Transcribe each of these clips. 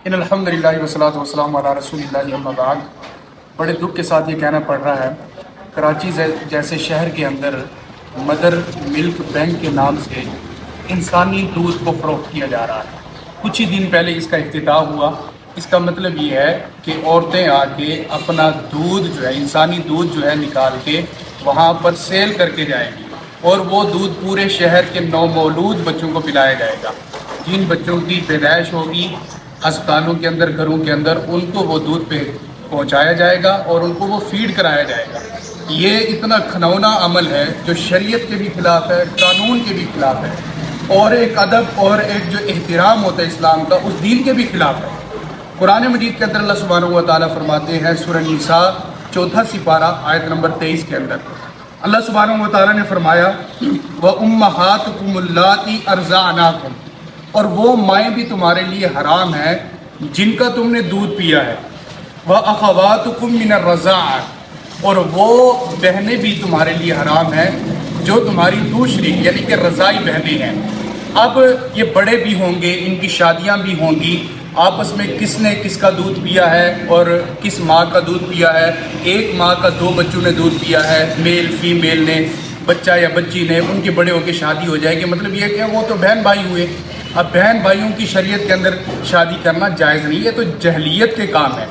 ان الحمدللہ والصلاۃ والسلام علی رسول اللہ اما بعد۔ بڑے دکھ کے ساتھ یہ کہنا پڑ رہا ہے، کراچی جیسے شہر کے اندر مدر ملک بینک کے نام سے انسانی دودھ کو فروخت کیا جا رہا ہے۔ کچھ ہی دن پہلے اس کا افتتاح ہوا۔ اس کا مطلب یہ ہے کہ عورتیں آ کے اپنا دودھ جو ہے، انسانی دودھ جو ہے نکال کے وہاں پر سیل کر کے جائیں گی، اور وہ دودھ پورے شہر کے نومولود بچوں کو پلایا جائے گا۔ جن بچوں کی پیدائش ہوگی ہسپتالوں کے اندر، گھروں کے اندر، ان کو وہ دودھ پہ پہنچایا جائے گا اور ان کو وہ فیڈ کرایا جائے گا۔ یہ اتنا گھناؤنا عمل ہے جو شریعت کے بھی خلاف ہے، قانون کے بھی خلاف ہے، اور ایک ادب اور ایک جو احترام ہوتا ہے اسلام کا، اس دین کے بھی خلاف ہے۔ قرآن مجید کے اندر اللہ سبحانہ و تعالیٰ فرماتے ہیں، سورہ نساء 4 سپارہ آیت نمبر 23 کے اندر اللہ سبحانہ و تعالیٰ نے فرمایا، وَأُمَّهَاتُكُمُ اللَّاتِي أَرْضَعْنَاكُمْ، اور وہ مائیں بھی تمہارے لیے حرام ہیں جن کا تم نے دودھ پیا ہے، وَأَخَوَاتُكُم مِّنَ الرَّضَاعَةِ، اور وہ بہنیں بھی تمہارے لیے حرام ہیں جو تمہاری دوسری یعنی کہ رضاعی بہنیں ہیں۔ اب یہ بڑے بھی ہوں گے، ان کی شادیاں بھی ہوں گی، آپس میں کس نے کس کا دودھ پیا ہے اور کس ماں کا دودھ پیا ہے۔ ایک ماں کا 2 بچوں نے دودھ پیا ہے، میل فیمیل نے، بچہ یا بچی نے، ان کے بڑے ہو کے شادی ہو جائے گی، مطلب یہ کہ وہ تو بہن بھائی ہوئے۔ اب بہن بھائیوں کی شریعت کے اندر شادی کرنا جائز نہیں ہے، تو جہلیت کے کام ہے۔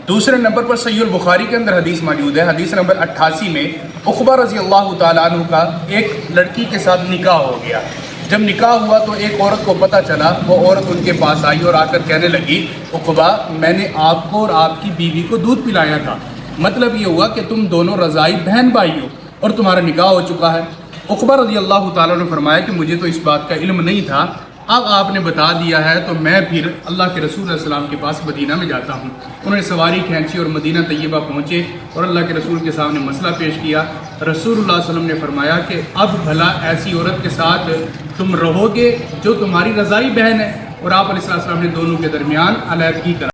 دوسرے نمبر پر صحیح البخاری کے اندر حدیث موجود ہے، حدیث نمبر 88 میں عقبہ رضی اللہ تعالیٰ عنہ کا ایک لڑکی کے ساتھ نکاح ہو گیا۔ جب نکاح ہوا تو ایک عورت کو پتہ چلا، وہ عورت ان کے پاس آئی اور آ کر کہنے لگی، عقبہ میں نے آپ کو اور آپ کی بیوی کو دودھ پلایا تھا، مطلب یہ ہوا کہ تم دونوں رضائی بہن بھائی ہو اور تمہارا نکاح ہو چکا ہے۔ عقبہ رضی اللہ تعالیٰ نے فرمایا کہ مجھے تو اس بات کا علم نہیں تھا، اب آپ نے بتا دیا ہے تو میں پھر اللہ کے رسول علیہ السلام کے پاس مدینہ میں جاتا ہوں۔ انہوں نے سواری کھینچی اور مدینہ طیبہ پہنچے اور اللہ کے رسول کے سامنے مسئلہ پیش کیا۔ رسول اللہ علیہ وسلم نے فرمایا کہ اب بھلا ایسی عورت کے ساتھ تم رہو گے جو تمہاری رضائی بہن ہے، اور آپ علیہ السلام نے دونوں کے درمیان علیحدگی کرا۔